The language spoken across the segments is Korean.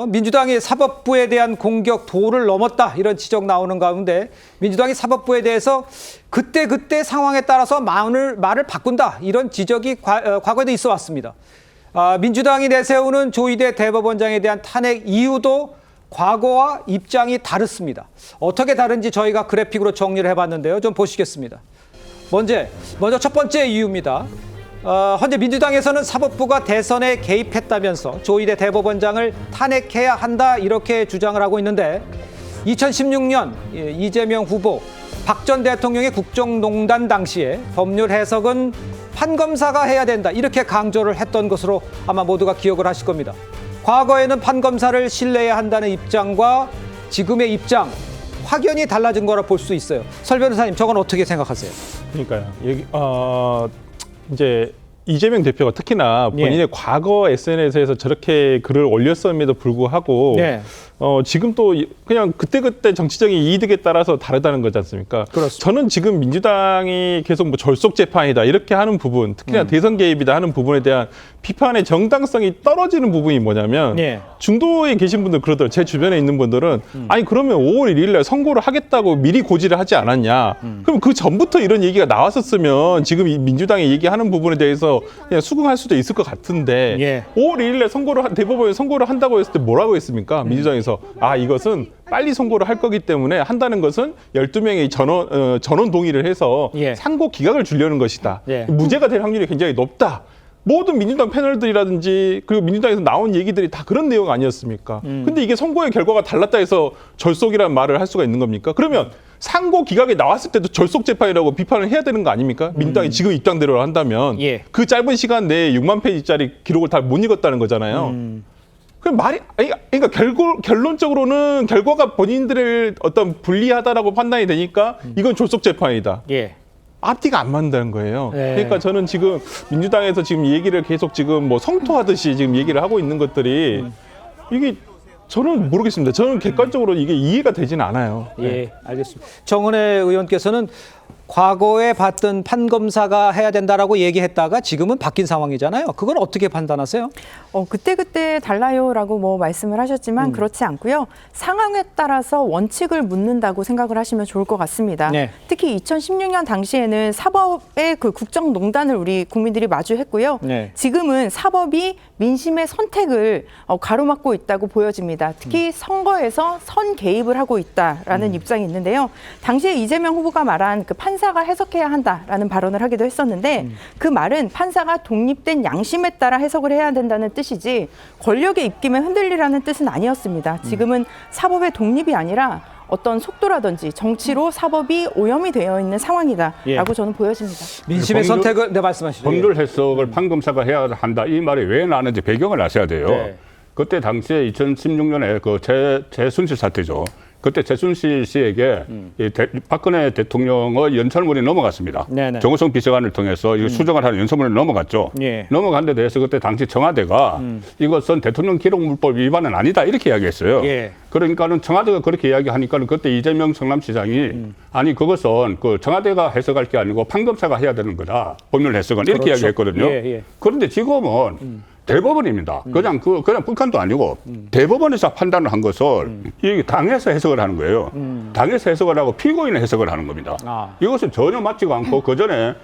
민주당이 사법부에 대한 공격 도를 넘었다 이런 지적 나오는 가운데 민주당이 사법부에 대해서 그때 상황에 따라서 말을 바꾼다 이런 지적이 과거에도 있어 왔습니다. 민주당이 내세우는 조희대 대법원장에 대한 탄핵 이유도 과거와 입장이 다릅니다. 어떻게 다른지 저희가 그래픽으로 정리를 해봤는데요. 좀 보시겠습니다. 먼저 첫 번째 이유입니다. 현재 민주당에서는 사법부가 대선에 개입했다면서 조희대 대법원장을 탄핵해야 한다 이렇게 주장을 하고 있는데 2016년 이재명 후보 박 전 대통령의 국정농단 당시에 법률 해석은 판검사가 해야 된다 이렇게 강조를 했던 것으로 아마 모두가 기억을 하실 겁니다. 과거에는 판검사를 신뢰해야 한다는 입장과 지금의 입장 확연히 달라진 거라 볼 수 있어요. 설 변호사님 저건 어떻게 생각하세요? 그러니까요. 이제 이재명 대표가 특히나 본인의 과거 SNS에서 저렇게 글을 올렸음에도 불구하고 지금 또 그냥 그때 정치적인 이득에 따라서 다르다는 거지 않습니까? 그렇습니다. 저는 지금 민주당이 계속 뭐 졸속 재판이다 이렇게 하는 부분, 특히나 대선 개입이다 하는 부분에 대한 비판의 정당성이 떨어지는 부분이 뭐냐면 중도에 계신 분들 그러더라고요. 제 주변에 있는 분들은 아니 그러면 5월 1일 날 선고를 하겠다고 미리 고지를 하지 않았냐. 그럼 그 전부터 이런 얘기가 나왔었으면 지금 이 민주당이 얘기하는 부분에 대해서 그냥 수긍할 수도 있을 것 같은데 5월 1일 날 선고를 대법원에 선고를 한다고 했을 때 뭐라고 했습니까? 민주당에서 이것은 빨리 선고를 할 거기 때문에 한다는 것은 12명의 전원 동의를 해서 상고 기각을 주려는 것이다. 무죄가 될 확률이 굉장히 높다. 모든 민주당 패널들이라든지 그리고 민주당에서 나온 얘기들이 다 그런 내용 아니었습니까? 근데 이게 선고의 결과가 달랐다 해서 절속이라는 말을 할 수가 있는 겁니까? 그러면 상고 기각이 나왔을 때도 절속 재판이라고 비판을 해야 되는 거 아닙니까? 민주당이 지금 입장대로 한다면 그 짧은 시간 내에 6만 페이지짜리 기록을 다 못 읽었다는 거잖아요. 그럼 그러니까 결론적으로는 결과가 본인들의 어떤 불리하다라고 판단이 되니까 이건 졸속 재판이다. 앞뒤가 안 맞는다는 거예요. 그러니까 저는 지금 민주당에서 지금 얘기를 계속 지금 뭐 성토하듯이 지금 얘기를 하고 있는 것들이 이게 저는 모르겠습니다. 저는 객관적으로 이게 이해가 되지는 않아요. 알겠습니다. 정은혜 의원께서는 과거에 봤던 판검사가 해야 된다라고 얘기했다가 지금은 바뀐 상황이잖아요. 그건 어떻게 판단하세요? 그때 달라요라고 뭐 말씀을 하셨지만 그렇지 않고요. 상황에 따라서 원칙을 묻는다고 생각을 하시면 좋을 것 같습니다. 특히 2016년 당시에는 사법의 그 국정농단을 우리 국민들이 마주했고요. 지금은 사법이 민심의 선택을 가로막고 있다고 보여집니다. 특히 선거에서 선 개입을 하고 있다라는 입장이 있는데요. 당시에 이재명 후보가 말한 그 판사가 해석해야 한다라는 발언을 하기도 했었는데 그 말은 판사가 독립된 양심에 따라 해석을 해야 된다는 뜻이지 권력의 입김에 흔들리라는 뜻은 아니었습니다. 지금은 사법의 독립이 아니라 어떤 속도라든지 정치로 사법이 오염이 되어 있는 상황이다라고 저는 보여집니다. 민심의 선택을 말씀하시죠. 법률 해석을 판검사가 해야 한다 이 말이 왜 나왔는지 배경을 아셔야 돼요. 그때 당시에 2016년에 그 최순실 사태죠. 그때 최순실 씨에게 박근혜 대통령의 연설문이 넘어갔습니다. 정호성 비서관을 통해서 이거 수정을 하는 연설문이 넘어갔죠. 넘어간 데 대해서 그때 당시 청와대가 이것은 대통령 기록물법 위반은 아니다 이렇게 이야기했어요. 그러니까는 청와대가 그렇게 이야기하니까는 그때 이재명 성남시장이 아니 그것은 그 청와대가 해석할 게 아니고 판검사가 해야 되는 거다. 법률 해석은 이렇게 이야기했거든요. 그런데 지금은 대법원입니다. 그냥 북한도 아니고 대법원에서 판단을 한 것을 이 당에서 해석을 하는 거예요. 당에서 해석을 하고 피고인의 해석을 하는 겁니다. 이것은 전혀 맞지가 않고 그 전에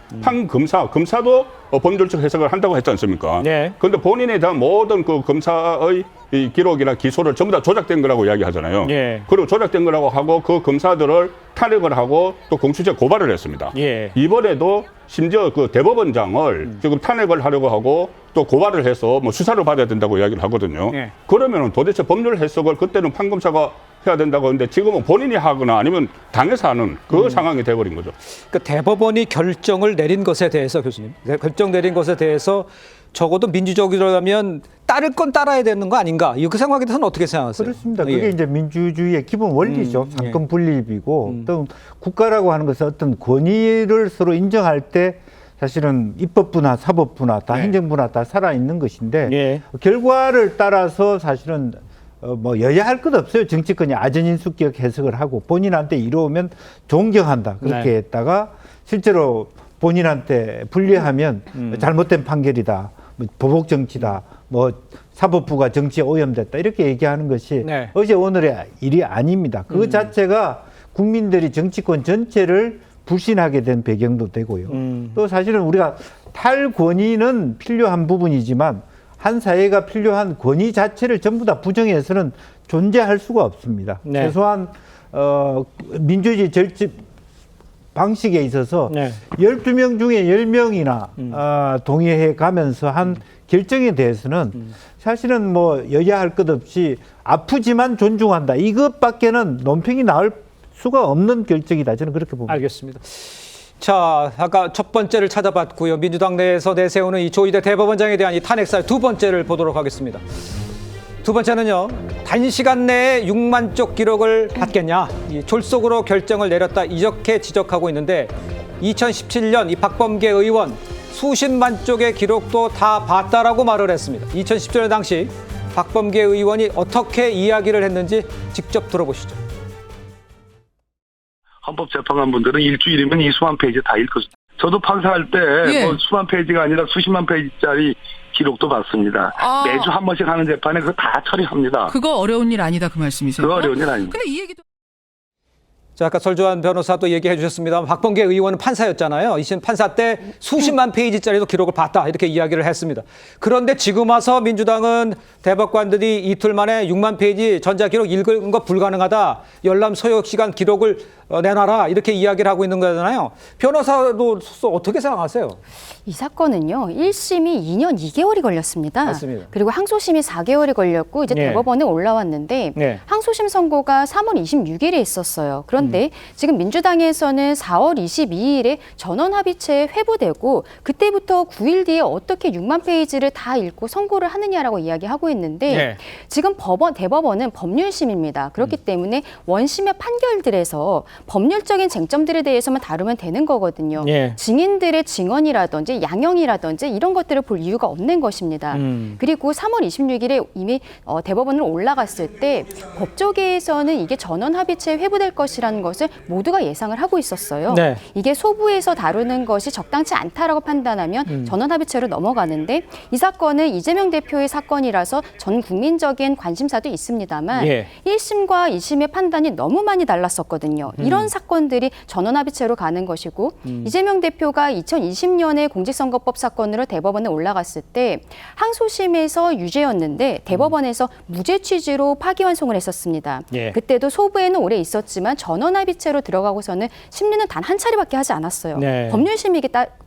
검사도 법률적 해석을 한다고 했지 않습니까? 그런데 본인에 대한 모든 그 검사의 이 기록이나 기소를 전부 다 조작된 거라고 이야기하잖아요. 그리고 조작된 거라고 하고 그 검사들을 탄핵을 하고 또 공수처 고발을 했습니다. 이번에도 심지어 그 대법원장을 지금 탄핵을 하려고 하고 또 고발을 해서 뭐 수사를 받아야 된다고 이야기를 하거든요. 그러면 도대체 법률 해석을 그때는 판검사가 해야 된다고 하는데 지금은 본인이 하거나 아니면 당에서 하는 그 상황이 돼버린 거죠. 그러니까 대법원이 결정을 내린 것에 대해서 교수님, 결정 내린 것에 대해서 적어도 민주적이라면 따를 건 따라야 되는 거 아닌가? 이 생각에 대해서는 어떻게 생각하세요? 그렇습니다. 그게 이제 민주주의의 기본 원리죠. 상권 분립이고 또 국가라고 하는 것은 어떤 권위를 서로 인정할 때 사실은 입법부나 사법부나 다 행정부나 다 살아있는 것인데 결과를 따라서 사실은 뭐 여야 할 것 없어요. 정치권이 아전인수격 해석을 하고 본인한테 이루어오면 존경한다. 그렇게 했다가 실제로 본인한테 불리하면 잘못된 판결이다. 뭐 보복 정치다, 뭐 사법부가 정치에 오염됐다 이렇게 얘기하는 것이 네. 어제 오늘의 일이 아닙니다. 그 자체가 국민들이 정치권 전체를 불신하게 된 배경도 되고요. 또 사실은 우리가 탈권위는 필요한 부분이지만 한 사회가 필요한 권위 자체를 전부 다 부정해서는 존재할 수가 없습니다. 네. 최소한 민주주의 절집 방식에 있어서 네. 12명 중에 10명이나 동의해 가면서 한 결정에 대해서는 사실은 뭐 여야 할 것 없이 아프지만 존중한다. 이것밖에는 논평이 나올 수가 없는 결정이다. 저는 그렇게 봅니다. 알겠습니다. 자, 아까 첫 번째를 찾아봤고요. 민주당 내에서 내세우는 이 조희대 대법원장에 대한 이 탄핵사의 두 번째를 보도록 하겠습니다. 두 번째는요, 단시간 내에 6만 쪽 기록을 받겠냐, 이 졸속으로 결정을 내렸다 이렇게 지적하고 있는데 2017년 이 박범계 의원 수십만 쪽의 기록도 다 봤다라고 말을 했습니다. 2017년 당시 박범계 의원이 어떻게 이야기를 했는지 직접 들어보시죠. 헌법재판관분들은 일주일이면 이 수만 페이지 다 읽거든요. 저도 판사할 때 뭐 수만 페이지가 아니라 수십만 페이지짜리 기록도 봤습니다. 매주 한 번씩 하는 재판에 그거 다 처리합니다. 그거 어려운 일 아니다 그 말씀이세요? 그거 어려운 일 아닙니다. 근데 이 얘기도 자, 아까 설주환 변호사도 얘기해 주셨습니다. 박범계 의원은 판사였잖아요. 이신 판사 때 수십만 페이지짜리도 기록을 봤다 이렇게 이야기를 했습니다. 그런데 지금 와서 민주당은 대법관들이 이틀 만에 6만 페이지 전자기록 읽은 거 불가능하다. 열람 소요 시간 기록을 내놔라 이렇게 이야기를 하고 있는 거잖아요. 변호사도 어떻게 생각하세요? 이 사건은요, 1심이 2년 2개월이 걸렸습니다. 맞습니다. 그리고 항소심이 4개월이 걸렸고 이제 네. 대법원에 올라왔는데 네. 항소심 선고가 3월 26일에 있었어요. 그런데 지금 민주당에서는 4월 22일에 전원합의체에 회부되고 그때부터 9일 뒤에 어떻게 6만 페이지를 다 읽고 선고를 하느냐라고 이야기하고 있는데 네. 지금 대법원은 법률심입니다. 그렇기 때문에 원심의 판결들에서 법률적인 쟁점들에 대해서만 다루면 되는 거거든요. 예. 증인들의 증언이라든지 양형이라든지 이런 것들을 볼 이유가 없는 것입니다. 그리고 3월 26일에 이미 대법원을 올라갔을 때 법조계에서는 이게 전원합의체에 회부될 것이라는 것을 모두가 예상을 하고 있었어요. 네. 이게 소부에서 다루는 것이 적당치 않다라고 판단하면 전원합의체로 넘어가는데 이 사건은 이재명 대표의 사건이라서 전 국민적인 관심사도 있습니다만 예. 1심과 2심의 판단이 너무 많이 달랐었거든요. 이런 사건들이 전원합의체로 가는 것이고 이재명 대표가 2020년에 공직선거법 사건으로 대법원에 올라갔을 때 항소심에서 유죄였는데 대법원에서 무죄 취지로 파기환송을 했었습니다. 예. 그때도 소부에는 오래 있었지만 전원합의체로 들어가고서는 심리는 단 한 차례밖에 하지 않았어요. 네.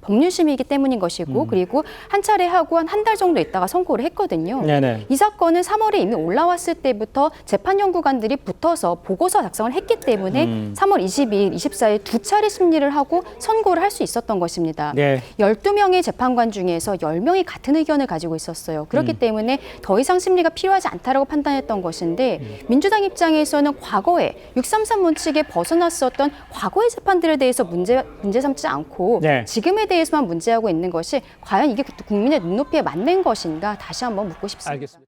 법률심이기 때문인 것이고 그리고 한 차례 하고 한 달 정도 있다가 선고를 했거든요. 네네. 이 사건은 3월에 이미 올라왔을 때부터 재판연구관들이 붙어서 보고서 작성을 했기 때문에 3월 22일, 24일 두 차례 심리를 하고 선고를 할 수 있었던 것입니다. 네. 12명의 재판관 중에서 10명이 같은 의견을 가지고 있었어요. 그렇기 때문에 더 이상 심리가 필요하지 않다라고 판단했던 것인데 민주당 입장에서는 과거에 633 원칙에 벗어났었던 과거의 재판들에 대해서 문제 삼지 않고 네. 지금에 대해서만 문제하고 있는 것이 과연 이게 국민의 눈높이에 맞는 것인가 다시 한번 묻고 싶습니다. 알겠습니다.